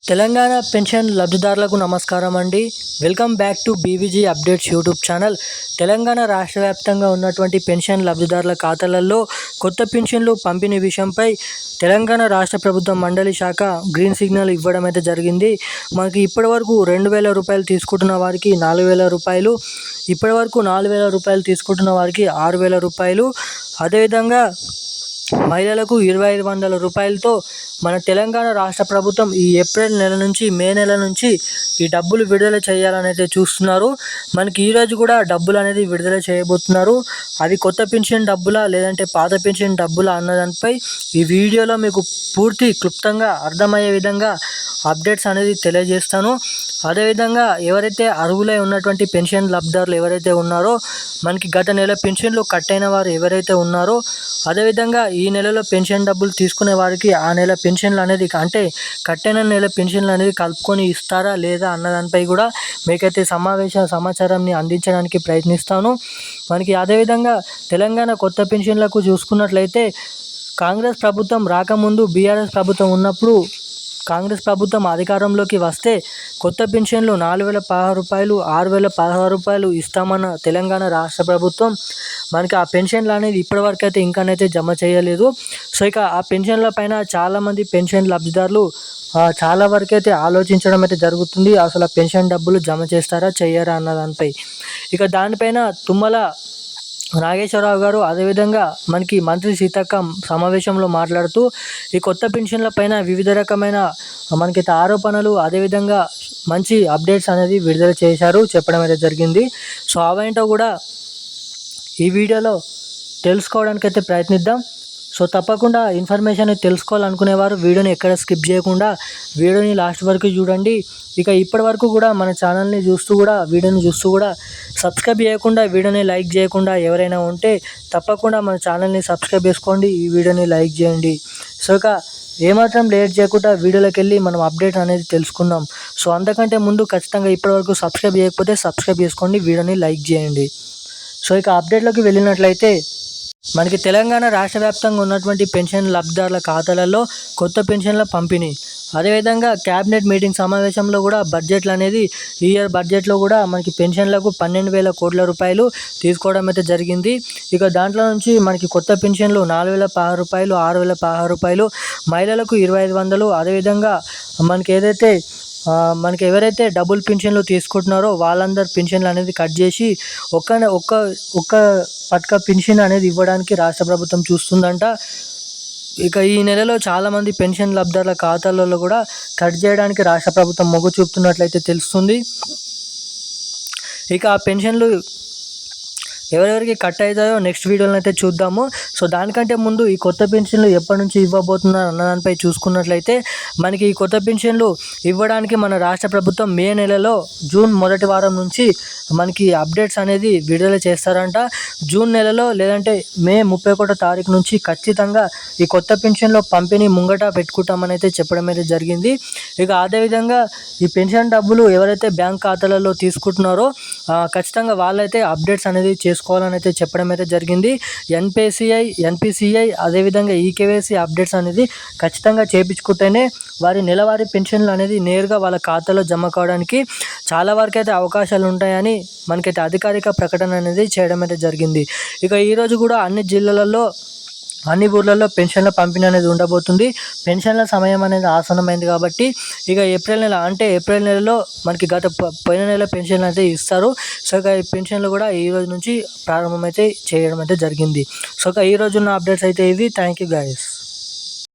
Telangana pension లబ్ధిదారులకు నమస్కారం అండి. Welcome back to BVG updates YouTube channel. Telangana రాష్ట్ర వ్యాప్తంగా ఉన్నటువంటి పెన్షన్ లబ్ధిదారుల ఖాతాలలో కొత్త పెన్షన్లు పంపిణీ విషయంపై తెలంగాణ రాష్ట్ర ప్రభుత్వం మండలి శాఖ గ్రీన్ సిగ్నల్ ఇవ్వడం అయితే జరిగింది. మనకి ఇప్పటివరకు 2,000 రూపాయలు తీసుకుంటున్న వారికి 4,000 రూపాయలు, ఇప్పటివరకు 4,000 రూపాయలు తీసుకుంటున్న వారికి 6,000 రూపాయలు, అదేవిధంగా మహిళలకు 2,500 రూపాయలతో మన తెలంగాణ రాష్ట్ర ప్రభుత్వం ఈ ఏప్రిల్ నెల నుంచి మే నెల నుంచి ఈ డబ్బులు విడుదల చేయాలని అయితే చూస్తున్నారు. మనకి ఈరోజు కూడా డబ్బులు అనేది విడుదల చేయబోతున్నారు. అది కొత్త పెన్షన్ డబ్బులా లేదంటే పాత పెన్షన్ డబ్బులా అన్నదానిపై ఈ వీడియోలో మీకు పూర్తి క్లుప్తంగా అర్థమయ్యే విధంగా అప్డేట్స్ అనేది తెలియజేస్తాను. అదేవిధంగా ఎవరైతే అర్హులై ఉన్నటువంటి పెన్షన్ లబ్ధిదారులు ఎవరైతే ఉన్నారో, మనకి గత నెల పెన్షన్లు కట్ అయిన వారు ఎవరైతే ఉన్నారో, అదేవిధంగా ఈ నెలలో పెన్షన్ డబ్బులు తీసుకునే వారికి ఆ నెల పెన్షన్లు అనేది అంటే కట్టిన నెల పెన్షన్లు అనేది కలుపుకొని ఇస్తారా లేదా అన్నదానిపై కూడా మీకైతే సమాచారాన్ని అందించడానికి ప్రయత్నిస్తాను. మనకి అదేవిధంగా తెలంగాణ కొత్త పెన్షన్లకు చూసుకున్నట్లయితే కాంగ్రెస్ ప్రభుత్వం రాకముందు బీఆర్ఎస్ ప్రభుత్వం ఉన్నప్పుడు కాంగ్రెస్ ప్రభుత్వం అధికారంలోకి వస్తే కొత్త పెన్షన్లు 4,016 రూపాయలు, 6,016 రూపాయలు ఇస్తామన్న తెలంగాణ రాష్ట్ర ప్రభుత్వం మనకి ఆ పెన్షన్లు అనేది ఇప్పటివరకు అయితే ఇంకానైతే జమ చేయలేదు. సో ఇక ఆ పెన్షన్ల పైన చాలామంది పెన్షన్ లబ్ధిదారులు చాలా వరకు అయితే ఆలోచించడం అయితే జరుగుతుంది. అసలు ఆ పెన్షన్ డబ్బులు జమ చేస్తారా చెయ్యరా అన్న దానిపై. ఇక దానిపైన తుమ్మల నాగేశ్వరరావు గారు అదేవిధంగా మనకి మంత్రి సీతక్క సమావేశంలో మాట్లాడుతూ ఈ కొత్త పెన్షన్ల పైన వివిధ రకమైన మనకైతే ఆరోపణలు అదేవిధంగా మంచి అప్డేట్స్ అనేది విడుదల చేశారు, చెప్పడం అయితే జరిగింది. సో అవేంటో కూడా ఈ వీడియోలో తెలుసుకోవడానికి అయితే ప్రయత్నిద్దాం. సో తప్పకుండా ఇన్ఫర్మేషన్ తెలుసుకోవాలనుకునేవారు వీడియోని ఎక్కడ స్కిప్ చేయకుండా వీడియోని లాస్ట్ వరకు చూడండి. ఇక ఇప్పటి వరకు కూడా మన ఛానల్ని వీడియోని చూస్తూ కూడా సబ్స్క్రైబ్ చేయకుండా వీడియోని లైక్ చేయకుండా ఎవరైనా ఉంటే తప్పకుండా మన ఛానల్ని సబ్స్క్రైబ్ చేసుకోండి, ఈ వీడియోని లైక్ చేయండి. సో ఇక ఏమాత్రం లేట్ చేయకుండా వీడియోలోకి వెళ్ళి మనం అప్డేట్ అనేది తెలుసుకుందాం. సో అంతకంటే ముందు ఖచ్చితంగా ఇప్పటివరకు సబ్స్క్రైబ్ చేయకపోతే సబ్స్క్రైబ్ చేసుకోండి, వీడియోని లైక్ చేయండి. సో ఇక అప్డేట్లోకి వెళ్ళినట్లయితే మనకి తెలంగాణ రాష్ట్ర వ్యాప్తంగా ఉన్నటువంటి పెన్షన్ లబ్ధిదారుల ఖాతాలలో కొత్త పెన్షన్ల పంపిణీ, అదేవిధంగా క్యాబినెట్ మీటింగ్ సమావేశంలో కూడా బడ్జెట్లు అనేది ఈ ఇయర్ బడ్జెట్లో కూడా మనకి పెన్షన్లకు 12,000 కోట్ల రూపాయలు తీసుకోవడం అయితే జరిగింది. ఇక దాంట్లో నుంచి మనకి కొత్త పెన్షన్లు 4,016 రూపాయలు, 6,016 రూపాయలు, మహిళలకు 2,500, అదేవిధంగా మనకి ఎవరైతే డబుల్ పెన్షన్లు తీసుకుంటున్నారో వాళ్ళందరి పెన్షన్లు అనేది కట్ చేసి ఒక్క పట్క పెన్షన్ అనేది ఇవ్వడానికి రాష్ట్ర ప్రభుత్వం చూస్తుందంట. ఇక ఈ నెలలో చాలామంది పెన్షన్ లబ్ధిదారుల ఖాతాలలో కూడా కట్ చేయడానికి రాష్ట్ర ప్రభుత్వం మొగ్గు చూపుతున్నట్లయితే తెలుస్తుంది. ఇక ఆ పెన్షన్లు ఎవరెవరికి కట్ అవుతాయో నెక్స్ట్ వీడియోలో అయితే చూద్దాము. సో దానికంటే ముందు ఈ కొత్త పెన్షన్లు ఎప్పటి నుంచి ఇవ్వబోతున్నారు అన్నదానిపై చూసుకున్నట్లయితే మనకి ఈ కొత్త పెన్షన్లు ఇవ్వడానికి మన రాష్ట్ర ప్రభుత్వం మే నెలలో జూన్ మొదటి వారం నుంచి మనకి అప్డేట్స్ అనేది విడుదల చేస్తారంట. జూన్ నెలలో లేదంటే మే 31వ తారీఖు నుంచి ఖచ్చితంగా ఈ కొత్త పెన్షన్లో పంపిణీ ముంగట పెట్టుకుంటామని అయితే చెప్పడం అయితే జరిగింది. ఇక అదేవిధంగా ఈ పెన్షన్ డబ్బులు ఎవరైతే బ్యాంక్ ఖాతాలలో తీసుకుంటున్నారో ఖచ్చితంగా వాళ్ళైతే అప్డేట్స్ అనేది చేసుకోవాలని అయితే చెప్పడం అయితే జరిగింది. ఎన్పిసిఐ అదేవిధంగా ఈకేవైసీ అప్డేట్స్ అనేది ఖచ్చితంగా చేయించుకుంటేనే వారి నెలవారీ పెన్షన్లు అనేది నేరుగా వాళ్ళ ఖాతాలో జమ కావడానికి చాలా వరకు అయితే అవకాశాలు ఉంటాయని మనకైతే అధికారిక ప్రకటన అనేది చేయడం అయితే జరిగింది. ఇక ఈరోజు కూడా అన్ని ఊర్లలో పెన్షన్ల పంపిణీ అనేది ఉండబోతుంది. పెన్షన్ల సమయం అనేది ఆసన్నమైంది కాబట్టి ఇక ఏప్రిల్ నెలలో మనకి పోయిన నెల పెన్షన్లు అయితే ఇస్తారు. సో ఇక ఈ పెన్షన్లు కూడా ఈ రోజు నుంచి ప్రారంభమైతే చేయడం అయితే జరిగింది. సో ఇక ఈ రోజు ఉన్న అప్డేట్స్ అయితే ఇవి. Thank you guys.